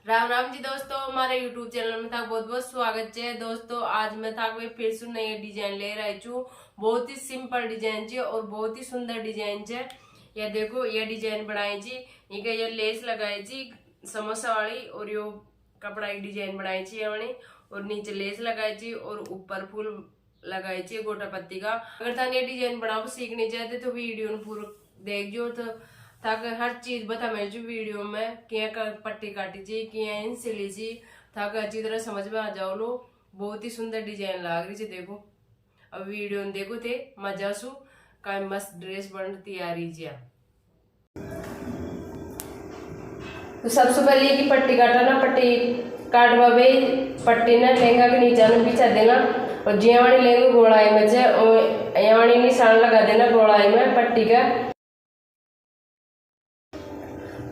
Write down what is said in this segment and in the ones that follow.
राम राम जी दोस्तों, हमारे YouTube channel में था बहुत बहुत स्वागत है दोस्तों। आज मैं था फिर से नई डिजाइन ले रही छू। बहुत ही सिंपल डिजाइन है और बहुत ही सुंदर डिजाइन है। ये देखो, ये डिजाइन बनाई जी, ये लेस लगाई जी समोसा वाली, और यो कपड़ा की डिजाइन बनाई छी वाली, और नीचे लेस लगाई छी और ऊपर फूल लगाई छी गोटा पत्ती का। अगर थाने ये डिजाइन बनाओ सीखनी चाहते तो वीडियो पूरा देख जो, तो ताकि हर चीज बता मैं जो वीडियो में क्या पट्टी काटी जी, क्या इन सिली जी, ताकि अच्छी तरह समझ में आ जाओ लो। बहुत ही सुंदर डिजाइन लाग रही है। देखो अब वीडियो में देखो थे मजा सु का मस्त ड्रेस बन तैयारी जी। तो सबसे पहले की पट्टी काटना, पट्टी काटवा बे पट्टी ना लहंगा के नीचे ने बिछा देना, और जियावानी लहंगा गोलाई में से यवानी निशान लगा देना गोलाई में पट्टी का।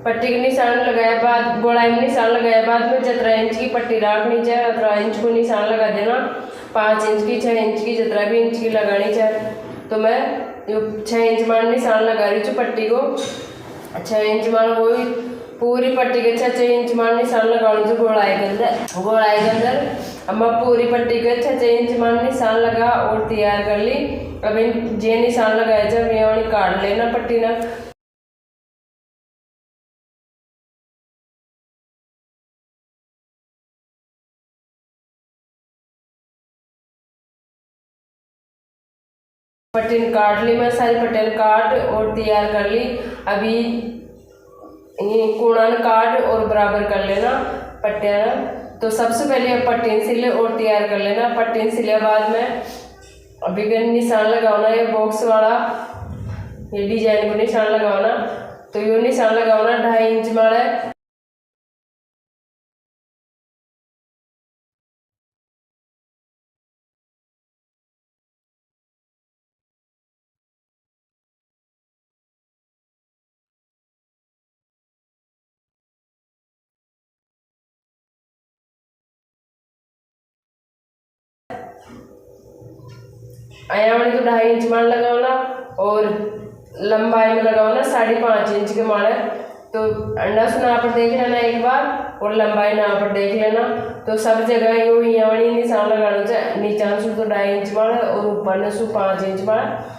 पट्टी के निशान लगाया बाद गोलाई में निशान लगाया बाद में 17 इंच की पट्टी रखनी चाहिए। 17 इंच को निशान लगा देना। 5 इंच की, 6 इंच की, 17 भी इंच की लगानी चाहिए। तो मैं 6 इंच मान निशान लगा रही हूँ पट्टी को। 6 इंच मान वही पूरी पट्टी के 6 इंच मान निशान लगा लीजिए गोलाई के अंदर। गोलाई के अंदर अब मैं पूरी पट्टी के 6 इंच मान निशान लगा और तैयार कर ली। अब इन जे निशान लगाया जाए ये काट लेना पट्टी ना। पट्टी काट ली, मैं सारी पट्टियाँ काट और तैयार कर ली। अभी ये कोणान काट और बराबर कर लेना पट्टियाँ। तो सबसे पहले पट्टी सिले और तैयार कर लेना। पट्टी सिले बाद में अभी निशान लगाना है बॉक्स वाला, ये डिजाइन को निशान लगाना। तो ये निशान लगाना 2.5 इंच वाला है। आयावानी तो 2.5 इंच मान लगाना और लंबाई में लगाना 5.5 इंच के माड़े। तो अंडा से नाप देख लेना एक बार और लंबाई नाप देख लेना। तो सब जगह यो यानी निशान लगाना चाहिए। नीचा सु तो 2.5 इंच माड़े और ऊपर सु 5 इंच माड़े।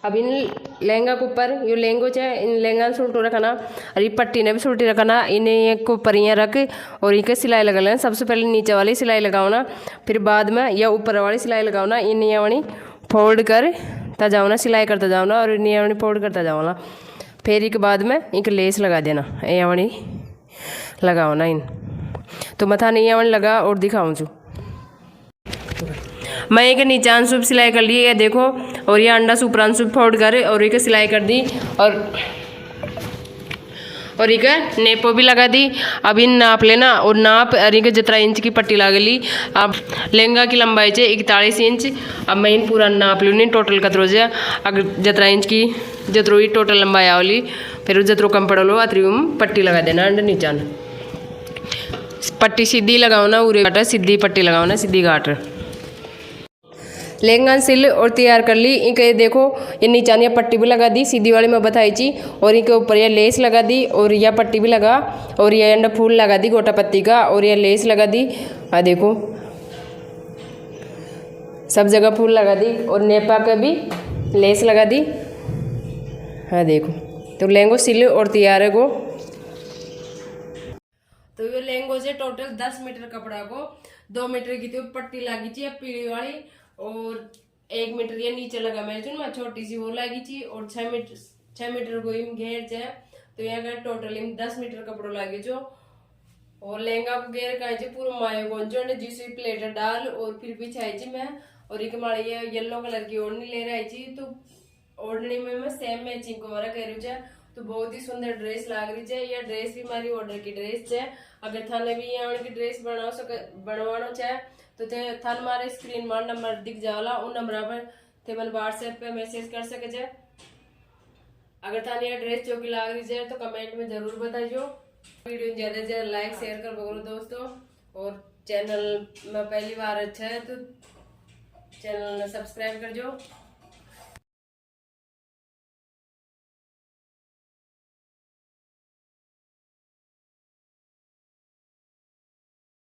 अब इन लहंगा के ऊपर यो लहंगो है, इन लहंगा सुलटो रखना और ये पट्टी ने भी सुलटी रखना। इन्हें के ऊपर यहाँ रख और इनके सिलाई लगा लेना। सबसे पहले नीचे वाली सिलाई लगाओना, फिर बाद में या ऊपर वाली सिलाई लगाओना। इन यानी फोल्ड करता जाओना, सिलाई करता जाओना और इन यानी फोल्ड करता जाओना। फिर एक बाद में इनके लेस लगा देना, यानी लगाओना इन। तो मथा नहीं यानी लगा और दिखाऊँ छू मैं एक नीचान सूप सिलाई कर ली है देखो, और ये अंडा सूपरान सूप फोल्ड कर और एक सिलाई कर दी और एक नेपो भी लगा दी। अब इन नाप लेना और नाप एक 17 इंच की पट्टी लगा ली। अब लहंगा की लंबाई है 41 इंच। अब मैं इन पूरा नाप लूँ टोटल कतरो से। अगर 17 इंच की जतरो ही टोटल लंबाई आवली, फिर जतरो कम पड़ लो अतरी पट्टी लगा देना। अंडा नीचान पट्टी सीधी लगाओ ना, उरे काटा सीधी पट्टी लगाओ ना, सीधी काट। लहंगा सिल और तैयार कर ली। इनके देखो ये नीचान पट्टी भी लगा दी सीधी वाली मैं बताई थी, और इनके ऊपर यह लेस लगा दी और यह पट्टी भी लगा और यह अंडा फूल लगा दी गोटा पत्ती का, और यह लेस लगा दी। देखो सब जगह फूल लगा दी और नेपा का भी लेस लगा दी। देखो तो लहंगो सिल और तैयार है गो। तो ये लहंगो से टोटल 10 मीटर कपड़ा को 2 मीटर की तो पट्टी लगी थी पीली वाली, और 1 मीटर ये नीचे लगा मेरे में छोटी सी वो लगी थी, और 6 मीटर को इम घेर जाए, तो यहाँ का टोटल इम 10 मीटर कपड़ो लगे जो। और लहंगा को घेर का पूरा मायो गोंजो ने जिस प्लेट डाल और फिर बिछाई थी मैं, और एक माड़ी ये येलो कलर की ओढ़नी ले रही थी, तो ओढ़नी में मैं सेम मैचिंग को वाला कह रही है, तो बहुत ही सुंदर ड्रेस लाग रही है। यह ड्रेस भी हमारी ऑर्डर की ड्रेस है। अगर थाने भी यहाँ की ड्रेस बनवाना चाहे तो थान हमारे स्क्रीन पर नंबर दिख जाला, उन नंबर पर थे मन व्हाट्सएप पे मैसेज कर सके जाए। अगर थाने यह ड्रेस जो की लाग रही है तो कमेंट में जरूर बताइयो। वीडियो ज्यादा से ज्यादा लाइक शेयर कर बोलो दोस्तों, और चैनल में पहली बार अच्छा है तो चैनल सब्सक्राइब कर जो।